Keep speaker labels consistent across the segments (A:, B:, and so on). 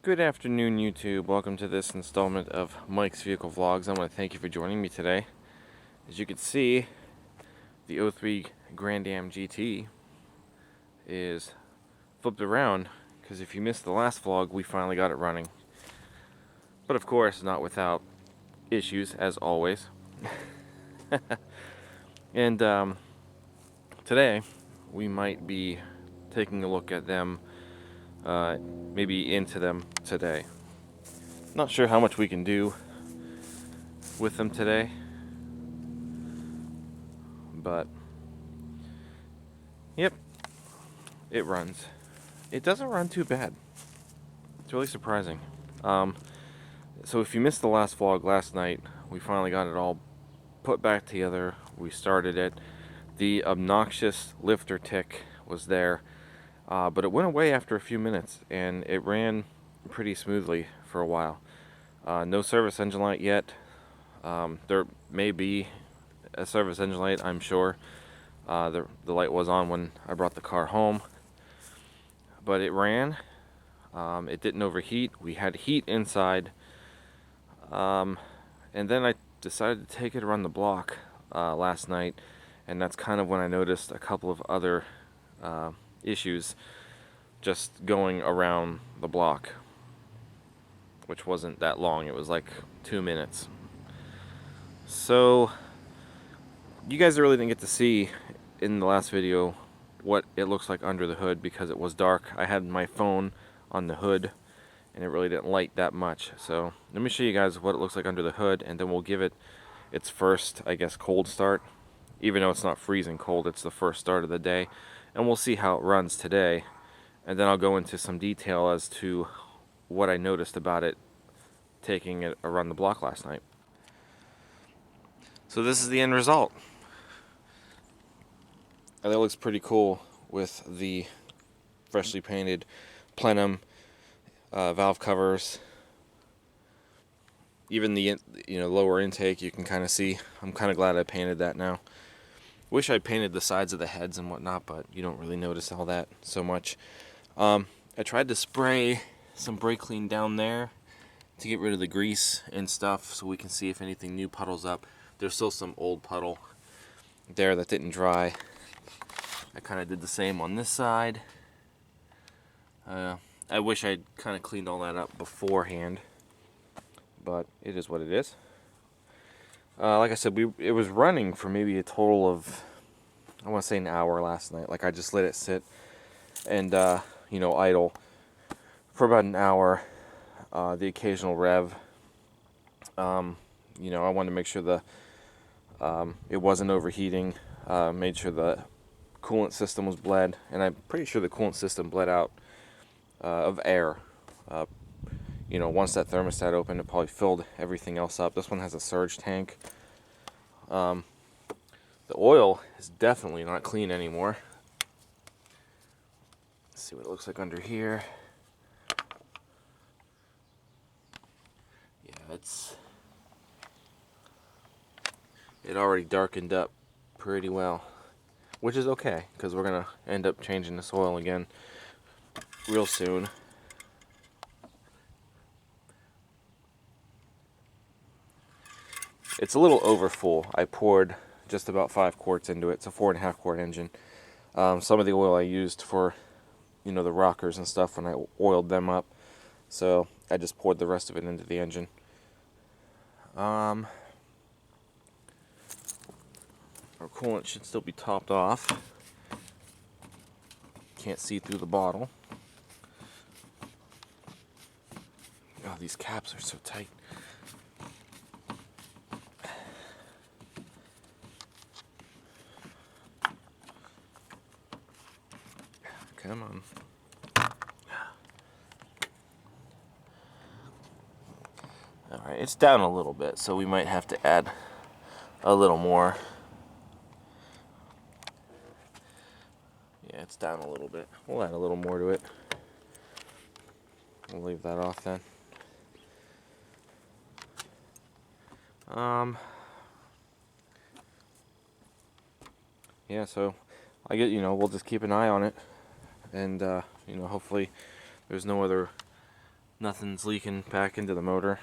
A: Good afternoon, YouTube. Welcome to this installment of Mike's Vehicle Vlogs. I want to thank you for joining me today. As you can see, the 03 Grand Am GT is flipped around because if you missed the last vlog, we finally got it running. But of course, not without issues, as always. And today, we might be taking a look at them, maybe into them today. Not sure how much we can do with them today, but yep, it runs. It doesn't run too bad. It's really surprising. So if you missed the last vlog last night, we finally got it all put back together. We started it. The obnoxious lifter tick was there, but it went away after a few minutes, and it ran pretty smoothly for a while. No service engine light yet. There may be a service engine light, I'm sure. The light was on when I brought the car home, but it ran. It didn't overheat. We had heat inside, and then I decided to take it around the block last night, and that's kind of when I noticed a couple of other issues just going around the block, which wasn't that long. It was like 2 minutes. So you guys really didn't get to see in the last video what it looks like under the hood because it was dark. I had my phone on the hood and it really didn't light that much. So let me show you guys what it looks like under the hood, and then we'll give it its first, I guess, cold start. Even though it's not freezing cold, it's the first start of the day, and we'll see how it runs today. And then I'll go into some detail as to what I noticed about it taking it around the block last night. So this is the end result. And it looks pretty cool with the freshly painted plenum, valve covers. Even the lower intake, you can kind of see. I'm kind of glad I painted that now. Wish I painted the sides of the heads and whatnot, but you don't really notice all that so much. I tried to spray some brake clean down there to get rid of the grease and stuff, so we can see if anything new puddles up. There's still some old puddle there that didn't dry. I kind of did the same on this side. I wish I'd kind of cleaned all that up beforehand, but it is what it is. Like I said, it was running for maybe a total of, I want to say, an hour last night. Like, I just let it sit and idle for about an hour. The occasional rev. I wanted to make sure it wasn't overheating. Made sure the coolant system was bled, and I'm pretty sure the coolant system bled out of air. Once that thermostat opened, it probably filled everything else up. This one has a surge tank. The oil is definitely not clean anymore. Let's see what it looks like under here. Yeah, it already darkened up pretty well, which is okay because we're gonna end up changing this oil again real soon. It's a little over full. I poured just about 5 quarts into it. It's a 4.5 quart engine. Some of the oil I used for, the rockers and stuff when I oiled them up. So I just poured the rest of it into the engine. Our coolant should still be topped off. Can't see through the bottle. Oh, these caps are so tight. Come on. Alright, it's down a little bit, so we might have to add a little more. Yeah, it's down a little bit. We'll add a little more to it. We'll leave that off then. Yeah, so we'll just keep an eye on it, and hopefully there's no other Nothing's leaking back into the motor.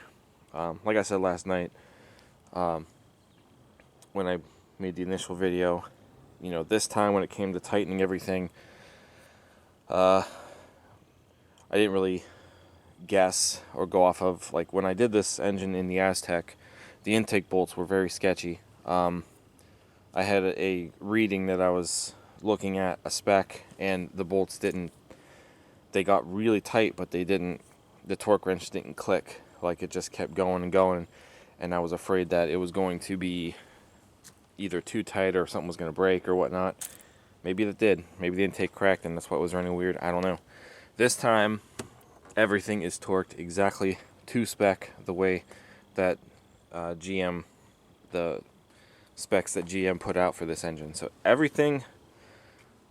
A: Like I said last night, when I made the initial video, you know, this time when it came to tightening everything, I didn't really guess or go off of, like, when I did this engine in the Aztec, the intake bolts were very sketchy. I had a reading that I was looking at, a spec, and the bolts didn't, they got really tight, but they didn't, the torque wrench didn't click. Like, it just kept going and going, and I was afraid that it was going to be either too tight or something was going to break or whatnot. Maybe it did. Maybe the intake cracked and that's what was running weird. I don't know. This time, everything is torqued exactly to spec, the way that GM, the specs that GM put out for this engine. So everything,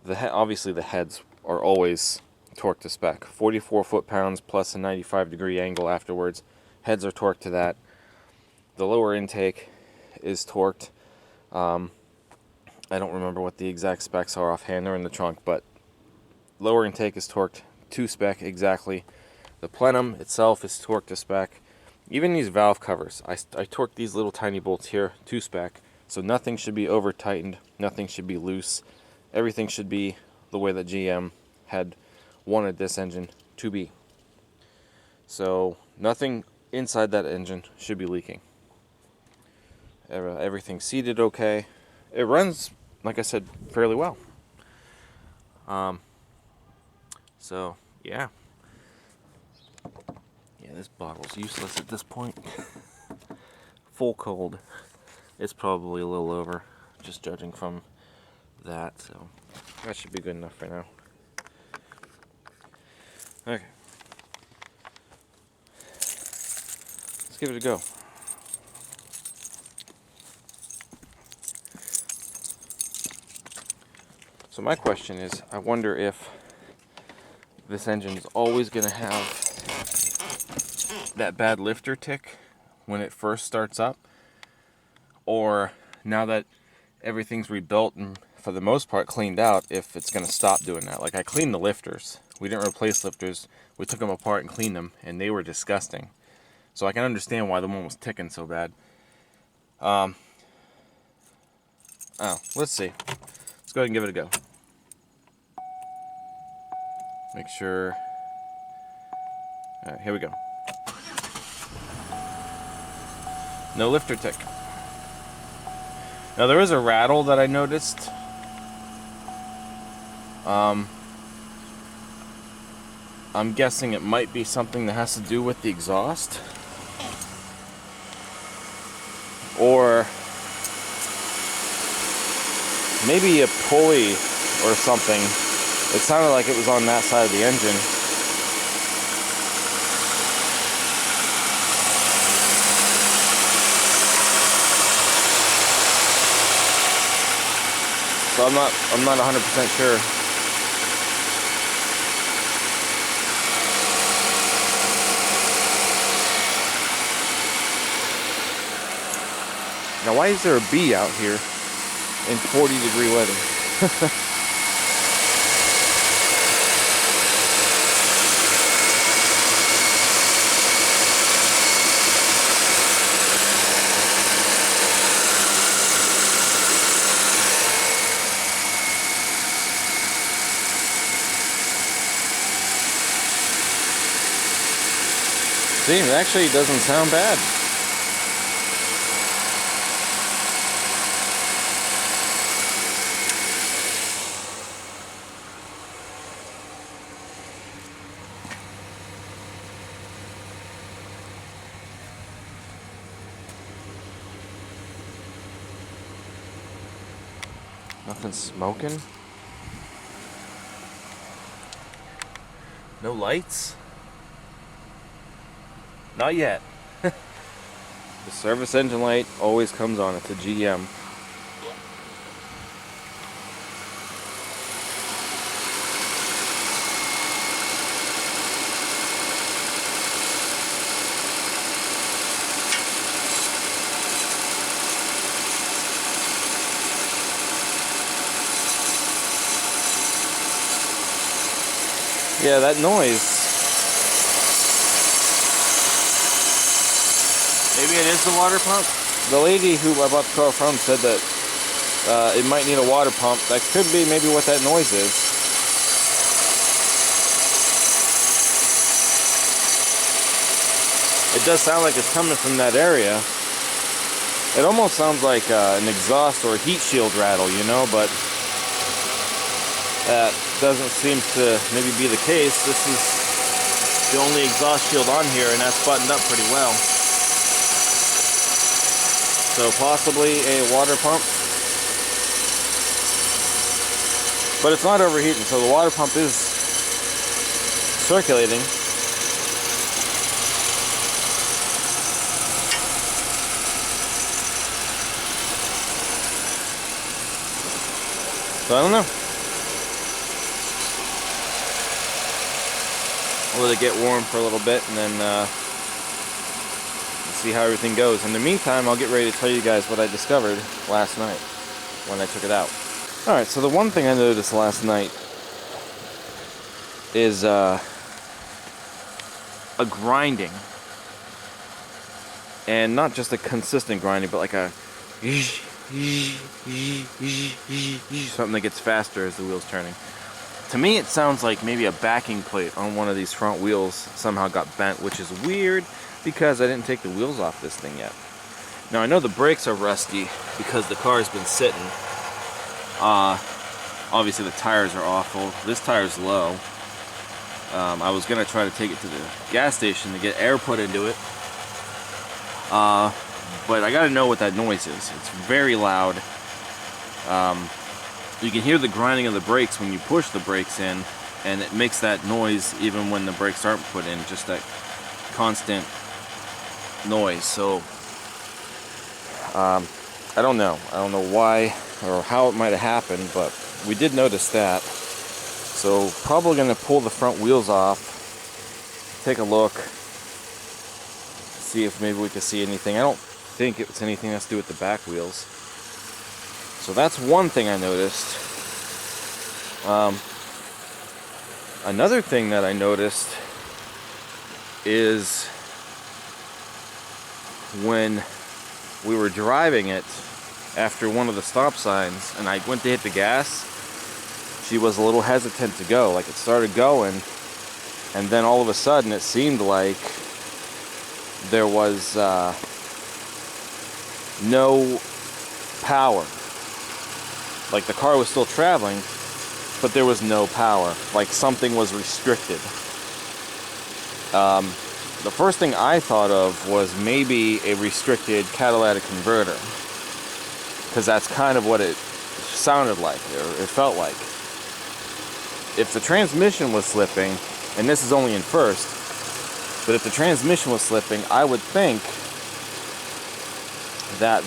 A: obviously the heads are always torqued to spec. 44 foot-pounds plus a 95-degree angle afterwards. Heads are torqued to that. The lower intake is torqued. I don't remember what the exact specs are offhand. They're in the trunk, but lower intake is torqued to spec exactly. The plenum itself is torqued to spec. Even these valve covers, I torqued these little tiny bolts here to spec, so nothing should be over tightened, nothing should be loose. Everything should be the way that GM had wanted this engine to be. So nothing inside that engine should be leaking. Everything's seated okay. It runs, like I said, fairly well. So yeah, this bottle's useless at this point. Full cold. It's probably a little over, just judging from that. So that should be good enough for now. Okay, let's give it a go. So my question is, I wonder if this engine is always going to have that bad lifter tick when it first starts up, or now that everything's rebuilt and for the most part cleaned out, if it's going to stop doing that. Like, I cleaned the lifters. We didn't replace lifters. We took them apart and cleaned them, and they were disgusting. So I can understand why the one was ticking so bad. Oh, let's see. Let's go ahead and give it a go. Make sure. Alright, here we go. No lifter tick. Now there is a rattle that I noticed. I'm guessing it might be something that has to do with the exhaust. Or maybe a pulley or something. It sounded like it was on that side of the engine. So I'm not 100% sure. Now, why is there a bee out here in 40-degree weather? See, it actually doesn't sound bad. Nothing smoking. No lights. Not yet. The service engine light always comes on. It's a GM. Yeah, that noise. Maybe it is the water pump. The lady who I bought the car from said that it might need a water pump. That could be maybe what that noise is. It does sound like it's coming from that area. It almost sounds like an exhaust or a heat shield rattle, you know, but that doesn't seem to maybe be the case. This is the only exhaust shield on here, and that's buttoned up pretty well. So possibly a water pump. But it's not overheating, so the water pump is circulating. So I don't know. I'll let it get warm for a little bit and then see how everything goes. In the meantime, I'll get ready to tell you guys what I discovered last night when I took it out. Alright, so the one thing I noticed last night is a grinding. And not just a consistent grinding, but like a something that gets faster as the wheel's turning. To me, it sounds like maybe a backing plate on one of these front wheels somehow got bent, which is weird because I didn't take the wheels off this thing yet. Now, I know the brakes are rusty because the car has been sitting. Obviously, the tires are awful. This tire's low. I was going to try to take it to the gas station to get air put into it. But I gotta know what that noise is. It's very loud. You can hear the grinding of the brakes when you push the brakes in, and it makes that noise even when the brakes aren't put in, just that constant noise. So I don't know why or how it might have happened, but we did notice that. So probably gonna pull the front wheels off, take a look, see if maybe we can see anything. I don't think it's anything that's to do with the back wheels. So that's one thing I noticed. Another thing that I noticed is when we were driving it after one of the stop signs and I went to hit the gas, she was a little hesitant to go. Like, it started going, and then all of a sudden it seemed like there was no power. Like, the car was still traveling, but there was no power. Like, something was restricted. The first thing I thought of was maybe a restricted catalytic converter, because that's kind of what it sounded like, or it felt like. If the transmission was slipping, and this is only in first, but if the transmission was slipping, I would think that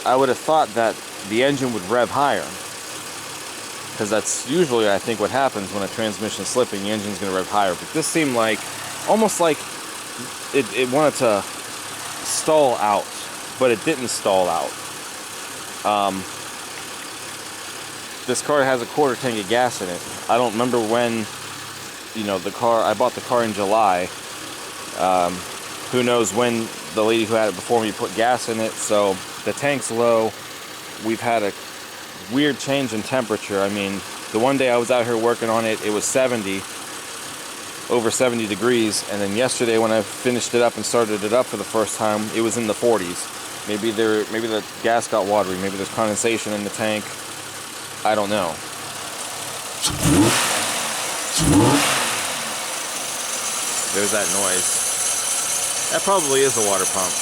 A: I would have thought that the engine would rev higher, because that's usually, I think, what happens when a transmission is slipping. The engine's going to rev higher. But this seemed like almost like it wanted to stall out, but it didn't stall out. This car has a quarter tank of gas in it. I don't remember when, you know, I bought the car in July. Who knows when the lady who had it before me put gas in it. So the tank's low. We've had a weird change in temperature. I mean, the one day I was out here working on it, it was 70, over 70 degrees, and then yesterday when I finished it up and started it up for the first time, it was in the 40s. Maybe the gas got watery, maybe there's condensation in the tank. I don't know. There's that noise. That probably is a water pump.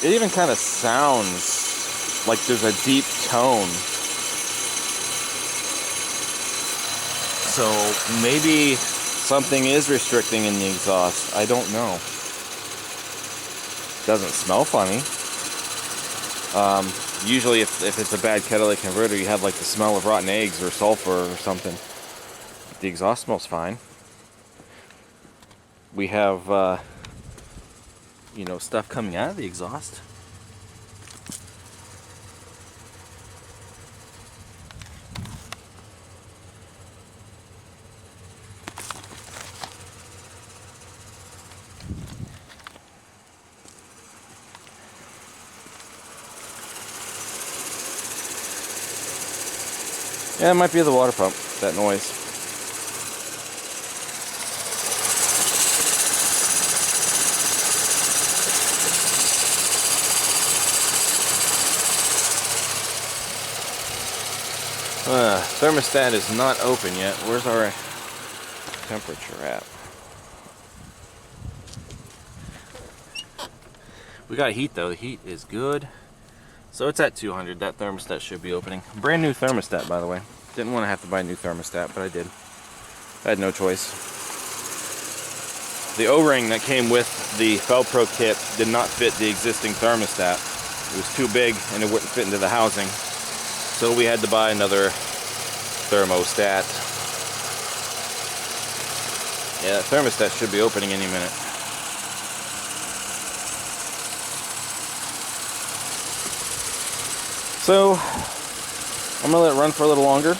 A: It even kind of sounds like there's a deep tone. So maybe something is restricting in the exhaust. I don't know. Doesn't smell funny. Usually if it's a bad catalytic converter, you have like the smell of rotten eggs or sulfur or something. The exhaust smells fine. We have you know, stuff coming out of the exhaust. Yeah, it might be the water pump, that noise. Thermostat is not open yet. Where's our temperature at? We got heat though. The heat is good. So it's at 200. That thermostat should be opening. Brand new thermostat, by the way. Didn't want to have to buy a new thermostat, but I did. I had no choice. The O-ring that came with the Felpro kit did not fit the existing thermostat. It was too big and it wouldn't fit into the housing. So we had to buy another thermostat. Yeah, that thermostat should be opening any minute. So I'm gonna let it run for a little longer.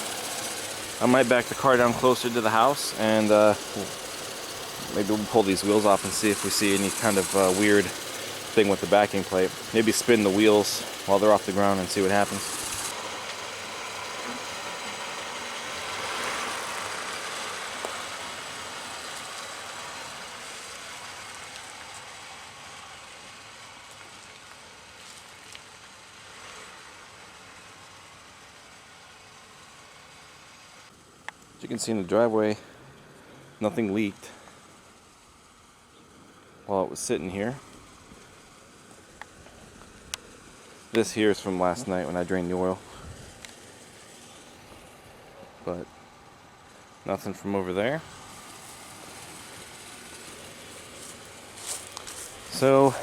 A: I might back the car down closer to the house and maybe we'll pull these wheels off and see if we see any kind of weird thing with the backing plate. Maybe spin the wheels while they're off the ground and see what happens. As you can see in the driveway, nothing leaked while it was sitting here. This here is from last night when I drained the oil. But nothing from over there. So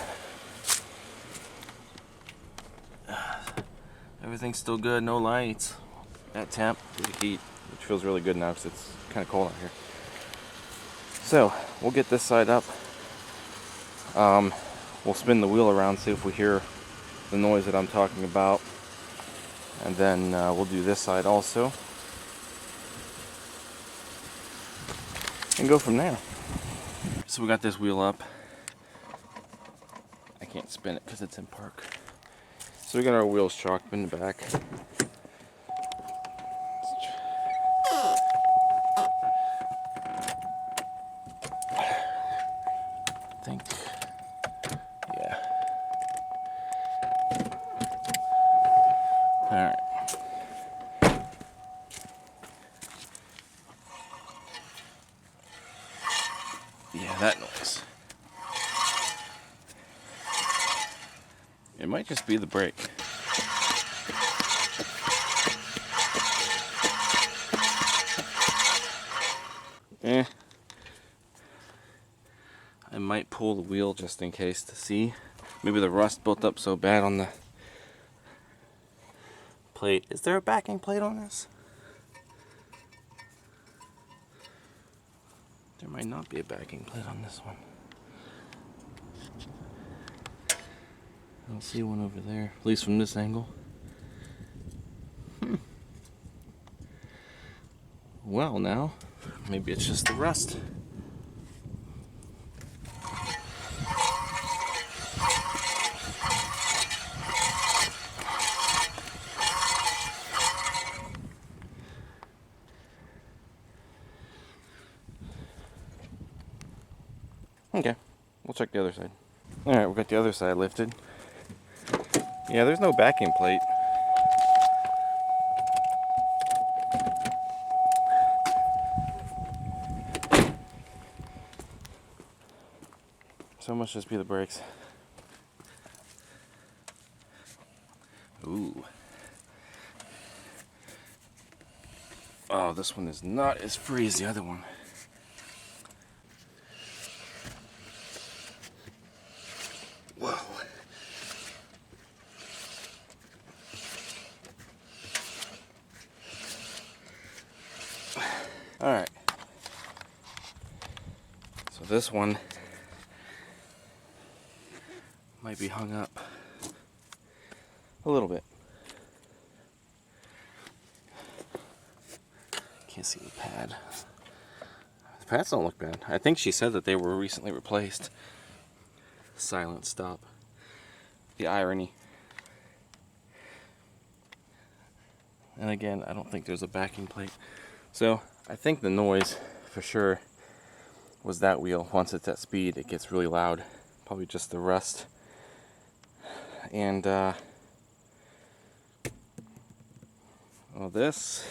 A: everything's still good, no lights. At temp, the heat, which feels really good now because it's kind of cold out here. So we'll get this side up. We'll spin the wheel around, see if we hear the noise that I'm talking about, and then we'll do this side also and go from there. So we got this wheel up. I can't spin it because it's in park. So we got our wheels chalked in the back. I think, yeah. All right. Yeah, that noise. It might just be the brake. I might pull the wheel just in case to see. Maybe the rust built up so bad on the plate. Is there a backing plate on this? There might not be a backing plate on this one. I don't see one over there, at least from this angle. Well, now, maybe it's just the rust. Okay, we'll check the other side. Alright, we got the other side lifted. Yeah, there's no backing plate. So it must just be the brakes. Ooh. Oh, this one is not as free as the other one. Whoa. Alright. So this one might be hung up a little bit. Can't see the pad. The pads don't look bad. I think she said that they were recently replaced. Silent stop. The irony. And again, I don't think there's a backing plate. So I think the noise for sure was that wheel. Once it's at speed, it gets really loud. Probably just the rust. And well, this,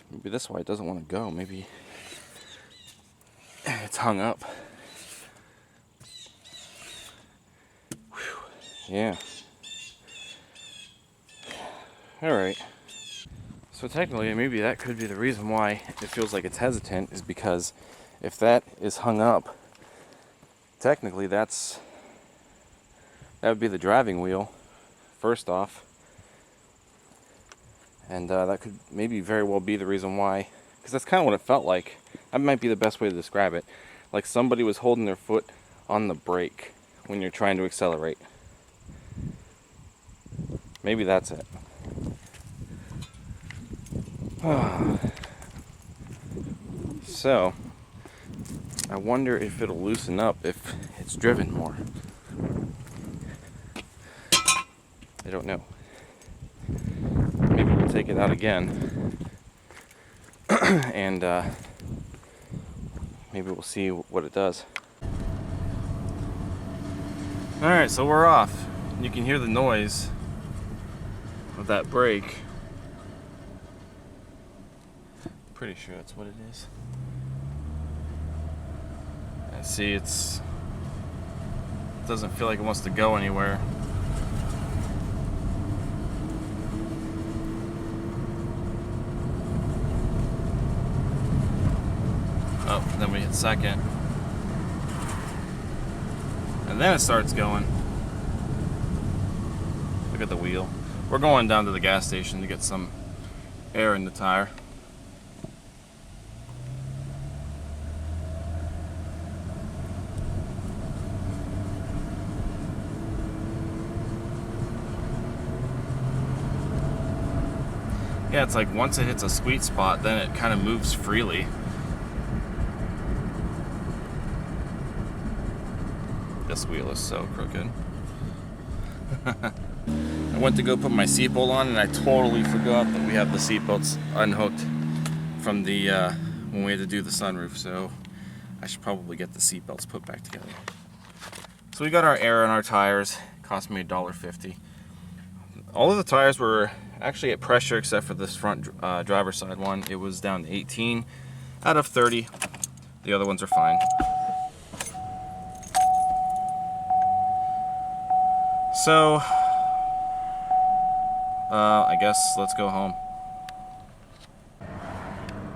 A: maybe this why it doesn't want to go. Maybe it's hung up. Whew. Yeah. All right. So technically, maybe that could be the reason why it feels like it's hesitant, is because if that is hung up, technically that would be the driving wheel, first off. And that could maybe very well be the reason why, because that's kind of what it felt like. That might be the best way to describe it. Like somebody was holding their foot on the brake when you're trying to accelerate. Maybe that's it. So, I wonder if it'll loosen up if it's driven more. I don't know. Maybe we'll take it out again and maybe we'll see what it does. Alright, so we're off. You can hear the noise of that brake. Pretty sure that's what it is. I see it doesn't feel like it wants to go anywhere. Oh, then we hit second. And then it starts going. Look at the wheel. We're going down to the gas station to get some air in the tire. Yeah, it's like once it hits a sweet spot, then it kind of moves freely. This wheel is so crooked. I went to go put my seatbelt on and I totally forgot that we have the seatbelts unhooked from the when we had to do the sunroof, so I should probably get the seatbelts put back together. So we got our air on our tires. It cost me $1.50. All of the tires were actually at pressure except for this front driver's side one. It was down to 18 out of 30. The other ones are fine. So I guess let's go home.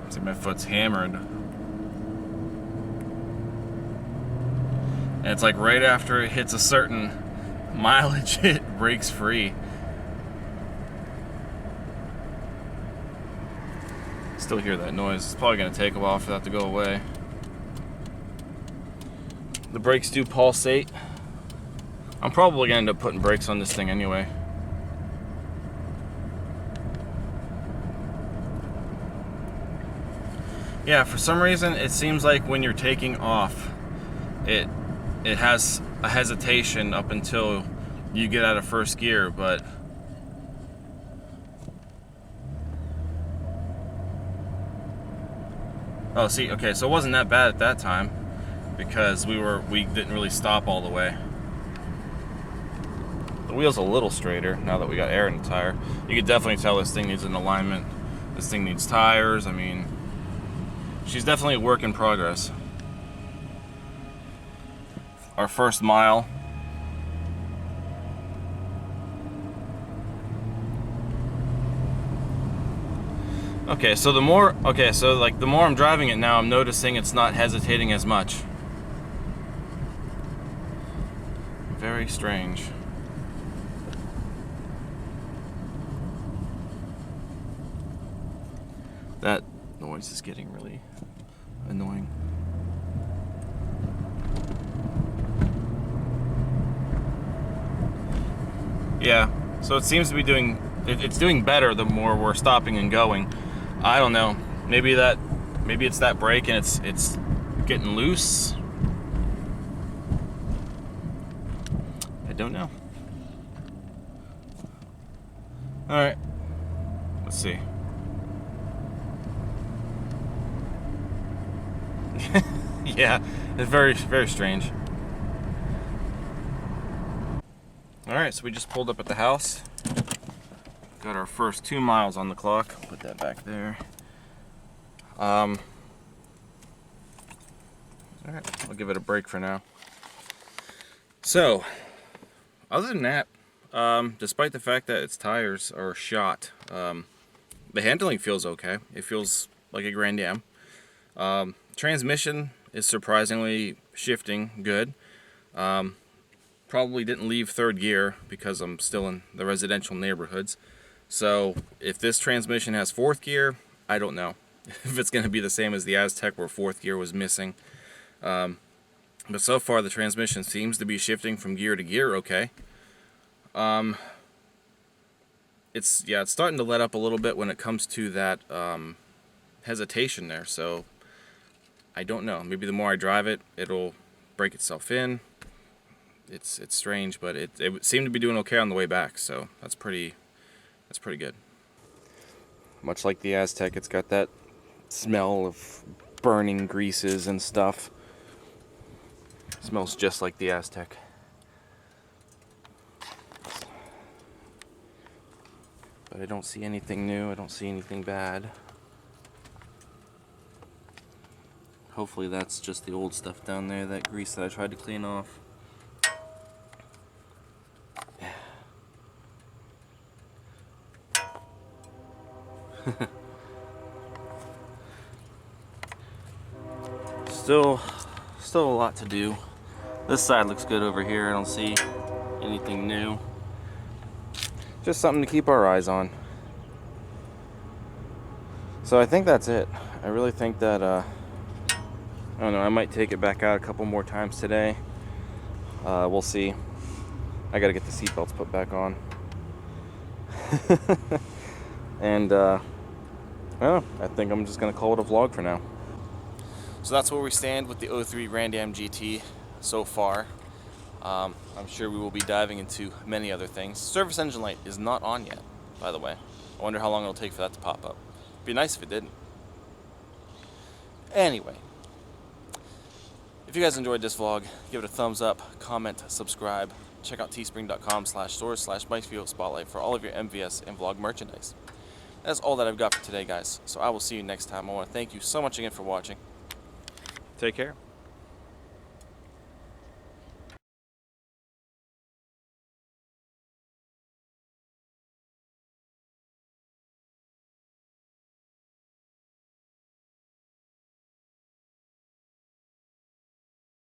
A: See, my foot's hammered. And it's like right after it hits a certain mileage, it breaks free. Still hear that noise. It's probably going to take a while for that to go away. The brakes do pulsate. I'm probably going to end up putting brakes on this thing anyway. Yeah, for some reason it seems like when you're taking off, it has a hesitation up until you get out of first gear, but oh, see, okay, so it wasn't that bad at that time because we didn't really stop all the way. The wheel's a little straighter now that we got air in the tire. You can definitely tell this thing needs an alignment. This thing needs tires. I mean, she's definitely a work in progress. Our first mile. Okay, so the more I'm driving it now, I'm noticing it's not hesitating as much. Very strange. That noise is getting really annoying. Yeah, so it seems to be doing, it's doing better the more we're stopping and going. I don't know. Maybe it's that brake and it's getting loose. I don't know. Alright, let's see. Yeah, it's very, very strange. Alright, so we just pulled up at the house. Got our first 2 miles on the clock. Put that back there. Alright, I'll give it a break for now. So, other than that, despite the fact that its tires are shot, the handling feels okay. It feels like a Grand Am. Transmission is surprisingly shifting good. Probably didn't leave third gear because I'm still in the residential neighborhoods. So if this transmission has fourth gear, I don't know if it's going to be the same as the Aztec where fourth gear was missing. But so far the transmission seems to be shifting from gear to gear okay. It's starting to let up a little bit when it comes to that hesitation there. So I don't know. Maybe the more I drive it, it'll break itself in. It's strange, but it seemed to be doing okay on the way back, so that's pretty good. Much like the Aztec, it's got that smell of burning greases and stuff. It smells just like the Aztec. But I don't see anything new, I don't see anything bad. Hopefully that's just the old stuff down there, that grease that I tried to clean off. Still a lot to do. This side looks good over here. I don't see anything new. Just something to keep our eyes on. So I think that's it. I really think that I don't know, I might take it back out a couple more times today. We'll see. I gotta get the seatbelts put back on. And well, I think I'm just gonna call it a vlog for now. So that's where we stand with the 03 Grand Am GT so far. I'm sure we will be diving into many other things. Service engine light is not on yet, by the way. I wonder how long it'll take for that to pop up. It'd be nice if it didn't. Anyway, if you guys enjoyed this vlog, give it a thumbs up, comment, subscribe. Check out teespring.com/stores/MikeVideoSpotlight for all of your MVS and vlog merchandise. That's all that I've got for today, guys. So I will see you next time. I want to thank you so much again for watching. Take care.